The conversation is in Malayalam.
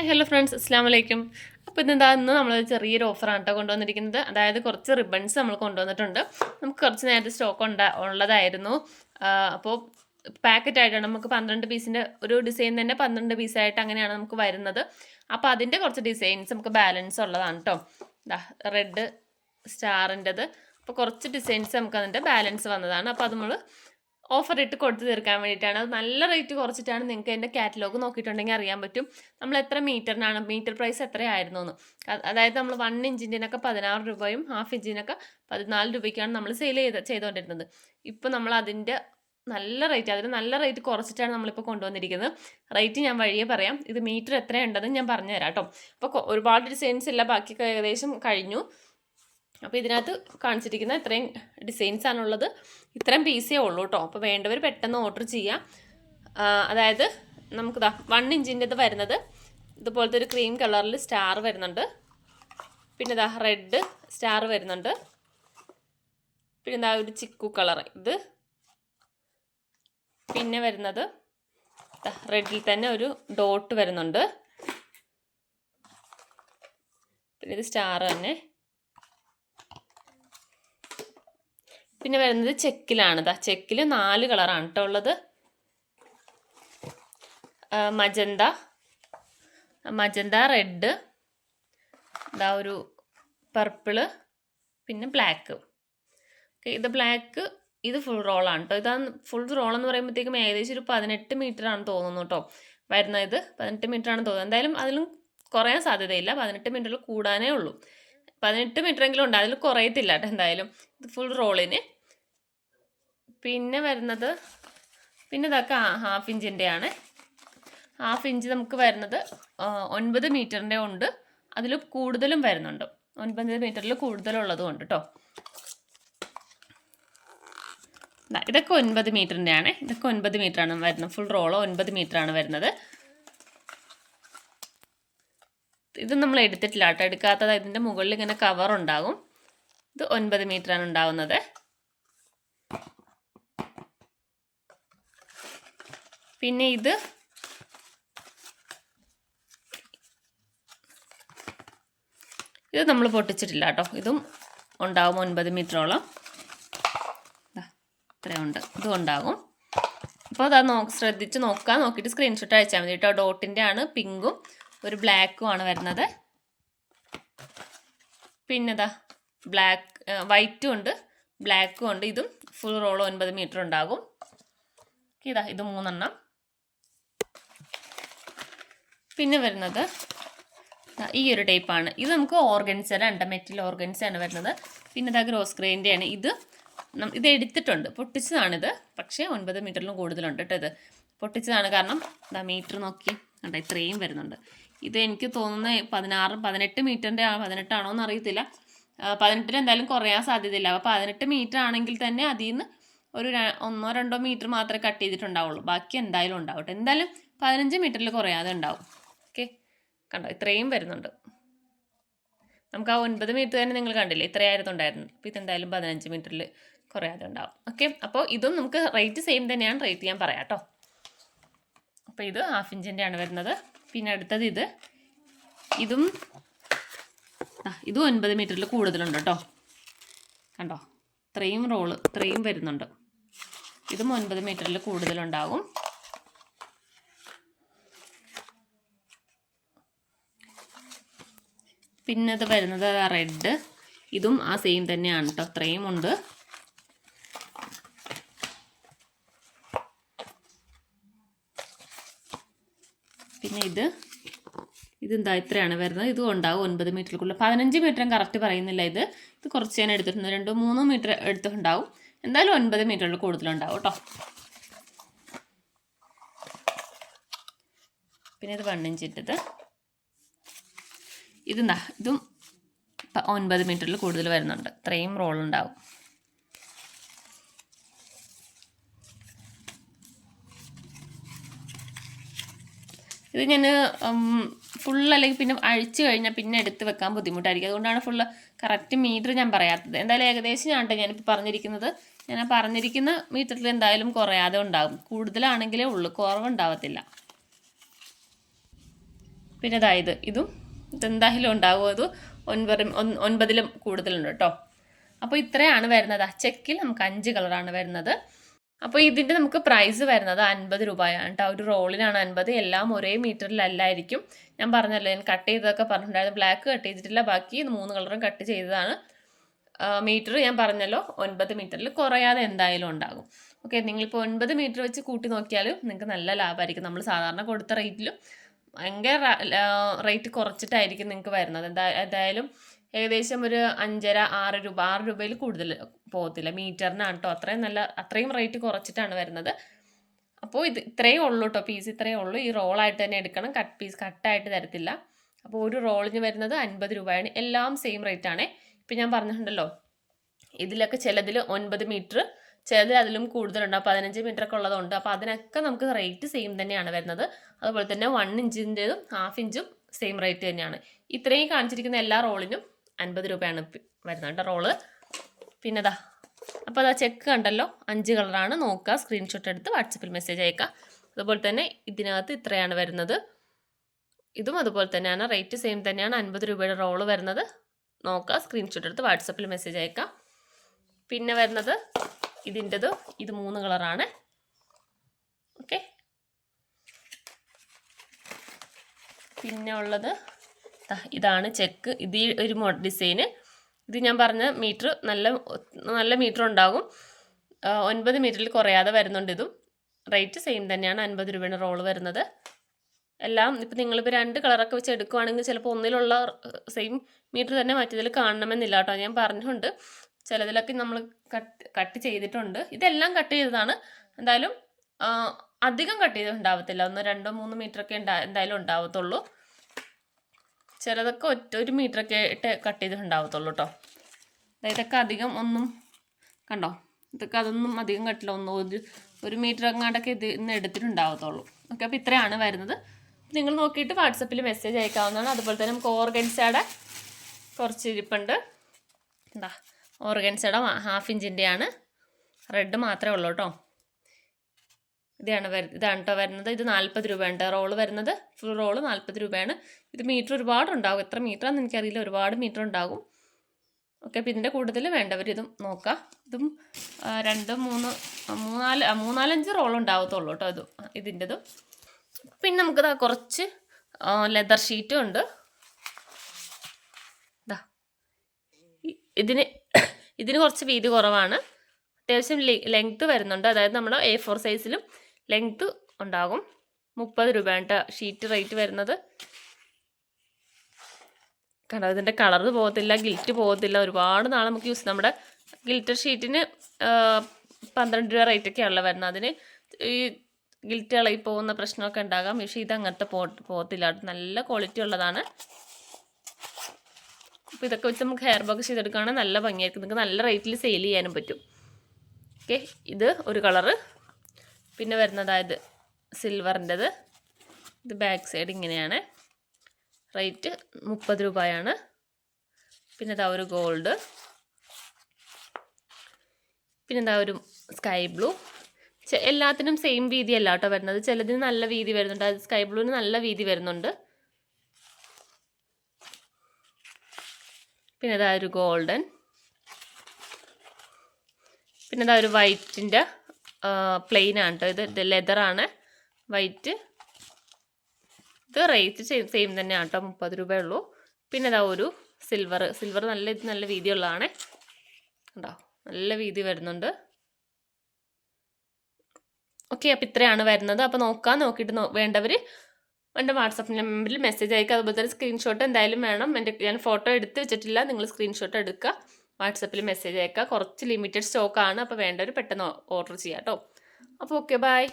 ഹലോ ഫ്രണ്ട്സ്, അസ്സാം വലൈക്കും. അപ്പോൾ ഇന്ന് നമ്മൾ ചെറിയൊരു ഓഫറാണ് കേട്ടോ കൊണ്ടുവന്നിരിക്കുന്നത്. അതായത് കുറച്ച് റിബൺസ് നമ്മൾ കൊണ്ടുവന്നിട്ടുണ്ട്. നമുക്ക് കുറച്ച് നേരത്തെ സ്റ്റോക്ക് ഉള്ളതായിരുന്നു. അപ്പോൾ പാക്കറ്റ് ആയിട്ടാണ് നമുക്ക് 12 പീസിൻ്റെ ഒരു ഡിസൈൻ തന്നെ 12 പീസായിട്ട് അങ്ങനെയാണ് നമുക്ക് വരുന്നത്. അപ്പോൾ അതിൻ്റെ കുറച്ച് ഡിസൈൻസ് നമുക്ക് ബാലൻസ് ഉള്ളതാണ് കേട്ടോ. റെഡ് സ്റ്റാറിൻ്റെത്. അപ്പോൾ കുറച്ച് ഡിസൈൻസ് നമുക്ക് അതിൻ്റെ ബാലൻസ് വന്നതാണ്. അപ്പോൾ അത് നമ്മൾ ഓഫർ ഇട്ട് കൊടുത്ത് തീർക്കാൻ വേണ്ടിയിട്ടാണ്. അത് നല്ല റേറ്റ് കുറച്ചിട്ടാണ്. നിങ്ങൾക്ക് എൻ്റെ കാറ്റലോഗ് നോക്കിയിട്ടുണ്ടെങ്കിൽ അറിയാൻ പറ്റും നമ്മൾ എത്ര മീറ്ററിനാണ്, മീറ്റർ പ്രൈസ് എത്രയായിരുന്നു എന്ന്. അതായത് നമ്മൾ 1 ഇഞ്ചിൻ്റെനൊക്കെ 16 രൂപയും 1/2 ഇഞ്ചിനൊക്കെ 14 രൂപയ്ക്കാണ് നമ്മൾ സെയിൽ ചെയ്തുകൊണ്ടിരുന്നത്. ഇപ്പോൾ നമ്മൾ അതിൻ്റെ നല്ല റേറ്റ് കുറച്ചിട്ടാണ് നമ്മളിപ്പോൾ കൊണ്ടുവന്നിരിക്കുന്നത്. റേറ്റ് ഞാൻ വഴിയേ പറയാം. ഇത് മീറ്റർ എത്രയുണ്ടെന്ന് ഞാൻ പറഞ്ഞു തരാം കേട്ടോ. അപ്പോൾ ഒരുപാട് ഡിസൈൻസ് ഇല്ല, ബാക്കിയൊക്കെ ഏകദേശം കഴിഞ്ഞു. അപ്പോൾ ഇതിനകത്ത് കാണിച്ചിരിക്കുന്ന ഇത്രയും ഡിസൈൻസ് ആണുള്ളത്. ഇത്രയും പീസേ ഉള്ളൂ കേട്ടോ. അപ്പോൾ വേണ്ടവർ പെട്ടെന്ന് ഓർഡർ ചെയ്യാം. അതായത് നമുക്ക് 1 ഇഞ്ചിൻ്റെത് വരുന്നത് ഇതുപോലത്തെ ഒരു ക്രീം കളറിൽ സ്റ്റാർ വരുന്നുണ്ട്. പിന്നെ റെഡ് സ്റ്റാർ വരുന്നുണ്ട്. പിന്നെ ഒരു ചിക്കു കളർ ഇത്. പിന്നെ വരുന്നത് റെഡിൽ തന്നെ ഒരു ഡോട്ട് വരുന്നുണ്ട്. പിന്നെ ഇത് സ്റ്റാർ തന്നെ. പിന്നെ വരുന്നത് ചെക്കിലാണ്. ചെക്കിൽ 4 കളറാണ് കേട്ടോ ഉള്ളത്. മജന്ത, റെഡ്, ഒരു പർപ്പിള്, പിന്നെ ബ്ലാക്ക്. ഇത് ബ്ലാക്ക്, ഇത് ഫുൾ റോളാണ് കേട്ടോ. ഇതാണ് ഫുൾ റോളെന്ന് പറയുമ്പോഴത്തേക്കും ഏകദേശം ഒരു 18 മീറ്റർ ആണ് തോന്നുന്നു കേട്ടോ വരുന്നത്. ഇത് 18 മീറ്റർ ആണ് തോന്നുന്നത്. എന്തായാലും അതിലും കുറയാൻ സാധ്യതയില്ല. 18 മീറ്ററിൽ കൂടാനേ ഉള്ളൂ. 18 മീറ്ററെങ്കിലും ഉണ്ട്, അതിൽ കുറയത്തില്ല കേട്ടോ എന്തായാലും. ഇത് ഫുൾ റോളിന്. പിന്നെ വരുന്നത് ഇതൊക്കെ 1/2 ഇഞ്ചിൻ്റെയാണ്. 1/2 ഇഞ്ച് നമുക്ക് വരുന്നത് 9 മീറ്ററിൻ്റെ ഉണ്ട്, അതിൽ കൂടുതലും വരുന്നുണ്ട്. 9 മീറ്ററിൽ കൂടുതലുള്ളതും ഉണ്ട് കേട്ടോ. ഇതൊക്കെ 9 മീറ്ററിൻ്റെ ആണ്. ഇതൊക്കെ 9 മീറ്ററാണ് വരുന്നത്. ഫുൾ റോളോ 9 മീറ്ററാണ് വരുന്നത്. ഇത് നമ്മൾ എടുത്തിട്ടില്ല കേട്ടോ, എടുക്കാത്തത്. ഇതിൻ്റെ മുകളിൽ ഇങ്ങനെ കവർ ഉണ്ടാകും. ഇത് 9 മീറ്ററാണ് ഉണ്ടാവുന്നത്. പിന്നെ ഇത് നമ്മൾ പൊട്ടിച്ചിട്ടില്ല കേട്ടോ. ഇതും ഉണ്ടാവും 9 മീറ്ററോളം. ഇത്രയുണ്ട്, ഇതും ഉണ്ടാകും. അപ്പോൾ ശ്രദ്ധിച്ച് നോക്കിയിട്ട് സ്ക്രീൻഷോട്ട് അയച്ചാൽ മതി കേട്ടോ. ഡോട്ടിൻ്റെ ആണ്, പിങ്കും ഒരു ബ്ലാക്കും ആണ് വരുന്നത്. പിന്നെ വൈറ്റും ഉണ്ട്, ബ്ലാക്കും ഉണ്ട്. ഇതും ഫുൾ റോൾ 9 മീറ്റർ ഉണ്ടാകും. ഇത് 3 എണ്ണം. പിന്നെ വരുന്നത് ഈ ഒരു ടൈപ്പാണ്. ഇത് നമുക്ക് ഓർഗൻസയാണ്, മെറ്റൽ ഓർഗൻസയാണ് വരുന്നത്. പിന്നെ ഗ്രോസ് ഗ്രെയിൻ്റെയാണ്. ഇത് എടുത്തിട്ടുണ്ട്, പൊട്ടിച്ചതാണിത്. പക്ഷേ 9 മീറ്ററിലും കൂടുതലുണ്ട് കേട്ടോ. ഇത് പൊട്ടിച്ചതാണ്, കാരണം മീറ്റർ നോക്കി കണ്ടോ, ഇത്രയും വരുന്നുണ്ട്. ഇത് എനിക്ക് തോന്നുന്നത് 18 മീറ്ററിൻ്റെ 18 ആണോ എന്ന് അറിയത്തില്ല. 18 എന്തായാലും കുറയാൻ സാധ്യതയില്ല. അപ്പോൾ 18 മീറ്റർ ആണെങ്കിൽ തന്നെ അതിൽ നിന്ന് ഒരു 1-2 മീറ്റർ മാത്രമേ കട്ട് ചെയ്തിട്ടുണ്ടാവുള്ളൂ. ബാക്കി എന്തായാലും ഉണ്ടാവും. എന്തായാലും 15 മീറ്ററിൽ കുറയാതെ ഉണ്ടാവും. ഓക്കെ, കണ്ടോ, ഇത്രയും വരുന്നുണ്ട്. നമുക്ക് ആ 9 മീറ്റർ തന്നെ നിങ്ങൾ കണ്ടില്ലേ, ഇത്രയായിരുന്നു ഉണ്ടായിരുന്നത്. അപ്പോൾ ഇതെന്തായാലും 15 മീറ്ററിൽ കുറയാതെ ഉണ്ടാവും. ഓക്കെ, അപ്പോൾ ഇതും നമുക്ക് റേറ്റ് സെയിം തന്നെയാണ്. റേറ്റ് ഞാൻ പറയാം കേട്ടോ. അപ്പോൾ ഇത് 1/2 ഇഞ്ചിൻ്റെ ആണ് വരുന്നത്. പിന്നെ അടുത്തത് ഇതും 9 മീറ്ററിൽ കൂടുതലുണ്ട് കേട്ടോ. കണ്ടോ, ഇത്രയും റോള് ഇത്രയും വരുന്നുണ്ട്. ഇതും 9 മീറ്ററിൽ കൂടുതലുണ്ടാകും. പിന്നെ ഇത് വരുന്നത് റെഡ്. ഇതും ആ സെയിം തന്നെയാണ് കേട്ടോ, അത്രയും ഉണ്ട്. പിന്നെ ഇതെന്താ ഇത്രയാണ് വരുന്നത്. ഇതും ഉണ്ടാകും 9 മീറ്ററിൽ. 15 മീറ്ററും കറക്റ്റ് പറയുന്നില്ല. ഇത് കുറച്ച് ഞാൻ എടുത്തിട്ടുണ്ട്. 2-3 മീറ്റർ എടുത്തിട്ടുണ്ടാവും. എന്തായാലും 9 മീറ്ററിൽ കൂടുതലുണ്ടാവും കേട്ടോ. പിന്നെ ഇത് 1 ഇഞ്ചിൻ്റെത്. ഇതും 9 മീറ്ററിൽ കൂടുതൽ വരുന്നുണ്ട്. ഇത്രയും റോൾ ഉണ്ടാവും. ഇത് ഞാൻ അല്ലെങ്കിൽ പിന്നെ അഴിച്ചു കഴിഞ്ഞാൽ പിന്നെ എടുത്ത് വെക്കാൻ ബുദ്ധിമുട്ടായിരിക്കും. അതുകൊണ്ടാണ് കറക്റ്റ് മീറ്റർ ഞാൻ പറയാത്തത്. എന്തായാലും ഏകദേശം ഞാനിപ്പോൾ പറഞ്ഞിരിക്കുന്നത്. ഞാൻ പറഞ്ഞിരിക്കുന്ന മീറ്ററിൽ എന്തായാലും കുറയാതെ ഉണ്ടാകും. കൂടുതലാണെങ്കിലേ ഉള്ളൂ, കുറവുണ്ടാവത്തില്ല. പിന്നെ ഇതും ഇതെന്തായാലും ഉണ്ടാകും. അത് 9 കൂടുതലുണ്ട് കേട്ടോ. അപ്പോൾ ഇത്രയാണ് വരുന്നത്. ചെക്കിൽ നമുക്ക് 5 കളറാണ് വരുന്നത്. അപ്പോൾ ഇതിൻ്റെ നമുക്ക് പ്രൈസ് വരുന്നത് 50 രൂപയാണ് കേട്ടോ. ഒരു റോളിനാണ് 50. എല്ലാം ഒരേ മീറ്ററിലല്ലായിരിക്കും. ഞാൻ പറഞ്ഞല്ലോ, ഞാൻ കട്ട് ചെയ്തതൊക്കെ പറഞ്ഞിട്ടുണ്ടായിരുന്നു. ബ്ലാക്ക് കട്ട് ചെയ്തിട്ടില്ല, ബാക്കി 3 കളറും കട്ട് ചെയ്തതാണ്. മീറ്റർ ഞാൻ പറഞ്ഞല്ലോ 9 മീറ്ററിൽ കുറയാതെ എന്തായാലും ഉണ്ടാകും. ഓക്കെ, നിങ്ങളിപ്പോൾ 9 മീറ്റർ വെച്ച് കൂട്ടി നോക്കിയാലും നിങ്ങൾക്ക് നല്ല ലാഭമായിരിക്കും. നമ്മൾ സാധാരണ കൊടുത്ത റേറ്റിലും ഭയങ്കര റേറ്റ് കുറച്ചിട്ടായിരിക്കും നിങ്ങൾക്ക് വരുന്നത്. എന്തായാലും ഏകദേശം ഒരു 5.5-6 രൂപ, 6 രൂപയിൽ കൂടുതൽ പോകത്തില്ല മീറ്ററിനാണ് കേട്ടോ. അത്രയും റേറ്റ് കുറച്ചിട്ടാണ് വരുന്നത്. അപ്പോൾ ഇത് ഇത്രയേ ഉള്ളൂ കേട്ടോ, പീസ് ഇത്രയേ ഉള്ളൂ. ഈ റോളായിട്ട് തന്നെ എടുക്കണം, കട്ടായിട്ട് തരത്തില്ല. അപ്പോൾ ഒരു റോളിന് വരുന്നത് 50 രൂപയാണ്. എല്ലാം സെയിം റേറ്റ് ആണ്. ഇപ്പം ഞാൻ പറഞ്ഞിട്ടുണ്ടല്ലോ, ഇതിലൊക്കെ ചിലതിൽ 9 മീറ്റർ, ചിലതിൽ അതിലും കൂടുതലുണ്ടാവും, 15 മീറ്റർ ഒക്കെ ഉള്ളതുണ്ട്. അപ്പോൾ അതിനൊക്കെ നമുക്ക് റേറ്റ് സെയിം തന്നെയാണ് വരുന്നത്. അതുപോലെ തന്നെ 1 ഇഞ്ചിൻ്റെതും 1/2 ഇഞ്ചും സെയിം റേറ്റ് തന്നെയാണ്. ഇത്രയും കാണിച്ചിരിക്കുന്ന എല്ലാ റോളിനും 50 രൂപയാണ് വരുന്നത് കേട്ടോ റോള്. പിന്നെ അപ്പോൾ ചെക്ക് കണ്ടല്ലോ, 5 കളറാണ്. നോക്കുക, സ്ക്രീൻഷോട്ട് എടുത്ത് വാട്സപ്പിൽ മെസ്സേജ് അയക്കുക. അതുപോലെ തന്നെ ഇതിനകത്ത് ഇത്രയാണ് വരുന്നത്. ഇതും അതുപോലെ തന്നെയാണ്, റേറ്റ് സെയിം തന്നെയാണ്. 50 രൂപയുടെ റോള് വരുന്നത്. നോക്കുക, സ്ക്രീൻഷോട്ട് എടുത്ത് വാട്സപ്പിൽ മെസ്സേജ് അയക്കുക. പിന്നെ വരുന്നത് ഇതിൻ്റെത്, ഇത് 3 കളറാണ്. ഓക്കെ, പിന്നെ ഉള്ളത് ഇതാണ് ചെക്ക്. ഇത് ഒരു ഡിസൈന്. ഇത് ഞാൻ പറഞ്ഞ മീറ്റർ നല്ല മീറ്റർ ഉണ്ടാകും. 9 മീറ്ററിൽ കുറയാതെ വരുന്നുണ്ട്. ഇതും റേറ്റ് സെയിം തന്നെയാണ്. 50 രൂപയുടെ റോള് വരുന്നത്. എല്ലാം ഇപ്പം നിങ്ങളിപ്പോൾ 2 കളറൊക്കെ വെച്ച് എടുക്കുവാണെങ്കിൽ ചിലപ്പോൾ ഒന്നിലുള്ള സെയിം മീറ്റർ തന്നെ മറ്റേതിൽ കാണണമെന്നില്ല കേട്ടോ. ഞാൻ പറഞ്ഞിട്ടുണ്ട്, ചിലതിലൊക്കെ നമ്മൾ കട്ട് ചെയ്തിട്ടുണ്ട്. ഇതെല്ലാം കട്ട് ചെയ്തതാണ്. എന്തായാലും അധികം കട്ട് ചെയ്തിട്ടുണ്ടാവത്തില്ല. 1-2-3 മീറ്ററൊക്കെ എന്തായാലും ഉണ്ടാവത്തുള്ളൂ. ചിലതൊക്കെ ഒരു മീറ്ററൊക്കെ ഇട്ട് കട്ട് ചെയ്തിട്ടുണ്ടാവത്തുള്ളൂ കേട്ടോ. ഇതൊക്കെ അധികം ഒന്നും കണ്ടോ, ഇതൊക്കെ അതൊന്നും അധികം കട്ടില്ല. ഒരു മീറ്റർ അങ്ങാണ്ടൊക്കെ ഇന്ന് എടുത്തിട്ടുണ്ടാവത്തുള്ളൂ. ഓക്കെ, അപ്പോൾ ഇത്രയാണ് വരുന്നത്. നിങ്ങൾ നോക്കിയിട്ട് വാട്സപ്പിൽ മെസ്സേജ് അയക്കാവുന്നതാണ്. അതുപോലെ തന്നെ നമുക്ക് ഓർഗൻസയുടെ കുറച്ച് ഇരിപ്പുണ്ട്. ഓർഗൻസയുടെ 1/2 ഇഞ്ചിൻ്റെയാണ്. റെഡ് മാത്രമേ ഉള്ളൂ കേട്ടോ. ഇതാണ് കേട്ടോ വരുന്നത്. ഇത് 40 രൂപയുണ്ട് റോള് വരുന്നത്. ഫുൾ റോള് 40 രൂപയാണ്. ഇത് മീറ്റർ ഒരുപാടുണ്ടാകും. എത്ര മീറ്ററാണെന്ന് എനിക്കറിയില്ല, ഒരുപാട് മീറ്റർ ഉണ്ടാകും. ഓക്കെ, അപ്പോൾ ഇതിൻ്റെ കൂടുതൽ വേണ്ടവർ ഇതും നോക്കാം. ഇതും 2-3-4-5 റോൾ ഉണ്ടാവത്തുള്ളൂ കേട്ടോ ഇതിൻ്റെതും. പിന്നെ നമുക്ക് കുറച്ച് ലെതർ ഷീറ്റും ഉണ്ട്. ഇതിന് കുറച്ച് വീതി കുറവാണ്. അത്യാവശ്യം ലെങ്ത്ത് വരുന്നുണ്ട്. അതായത് നമ്മൾ A4 സൈസിലും ലെങ്ത്ത് ഉണ്ടാകും. 30 രൂപയാണ് ഷീറ്റ് റേറ്റ് വരുന്നത്. കാരണം ഇതിൻ്റെ കളറ് പോകത്തില്ല, ഗിൽറ്റ് പോകത്തില്ല. ഒരുപാട് നാൾ നമുക്ക് യൂസ്. നമ്മുടെ ഗിൽറ്റർ ഷീറ്റിന് 12 രൂപ റേറ്റൊക്കെയാണല്ലോ വരുന്നത്. അതിന് ഈ ഗിൽറ്റ് ഇളകി പോകുന്ന പ്രശ്നമൊക്കെ ഉണ്ടാകാം. പക്ഷേ ഇത് അങ്ങനത്തെ പോകത്തില്ല. നല്ല ക്വാളിറ്റി ഉള്ളതാണ്. അപ്പോൾ ഇതൊക്കെ വെച്ച് നമുക്ക് ഹെയർ ബോക്സ് ചെയ്തെടുക്കുകയാണെങ്കിൽ നല്ല ഭംഗിയായിരിക്കും. നിങ്ങൾക്ക് നല്ല റേറ്റിൽ സെയിൽ ചെയ്യാനും പറ്റും. ഓക്കെ, ഇത് ഒരു കളറ്. പിന്നെ വരുന്നതായത് സിൽവറിൻ്റെത്. ഇത് ബാക്ക് സൈഡ് ഇങ്ങനെയാണ്. റേറ്റ് 30 രൂപയാണ്. പിന്നെ ഒരു ഗോൾഡ്. പിന്നെ ഒരു സ്കൈ ബ്ലൂ. എല്ലാത്തിനും സെയിം വീതി അല്ല കേട്ടോ വരുന്നത്. ചിലതിന് നല്ല വീതി വരുന്നുണ്ട്. അത് സ്കൈ ബ്ലൂവിന് നല്ല വീതി വരുന്നുണ്ട്. പിന്നെ ഒരു ഗോൾഡൻ. പിന്നെ ഒരു വൈറ്റിൻ്റെ പ്ലെയിനാണ് കേട്ടോ. ഇത് ലെതറാണ്, വൈറ്റ്. ഇത് റേറ്റ് സെയിം തന്നെയാണ് കേട്ടോ, 30 രൂപയുള്ളൂ. പിന്നെ ഒരു സിൽവർ നല്ല വീതിയുള്ളതാണ് കേട്ടോ, നല്ല വീതി വരുന്നുണ്ട്. ഓക്കെ, അപ്പോൾ ഇത്രയാണ് വരുന്നത്. അപ്പോൾ നോക്കിയിട്ട് വേണ്ടവർ എൻ്റെ വാട്സപ്പ് നമ്പറിൽ മെസ്സേജ് അയക്കുക. അതുപോലെ തന്നെ സ്ക്രീൻഷോട്ട് എന്തായാലും വേണം. ഞാൻ ഫോട്ടോ എടുത്ത് വെച്ചിട്ടില്ല, നിങ്ങൾ സ്ക്രീൻഷോട്ട് എടുക്കുക, വാട്സപ്പിൽ മെസ്സേജ് അയക്കുക. കുറച്ച് ലിമിറ്റഡ് സ്റ്റോക്കാണ്. അപ്പോൾ വേണ്ടവർ പെട്ടെന്ന് ഓർഡർ ചെയ്യാം കേട്ടോ. അപ്പോൾ ഓക്കെ, ബൈ.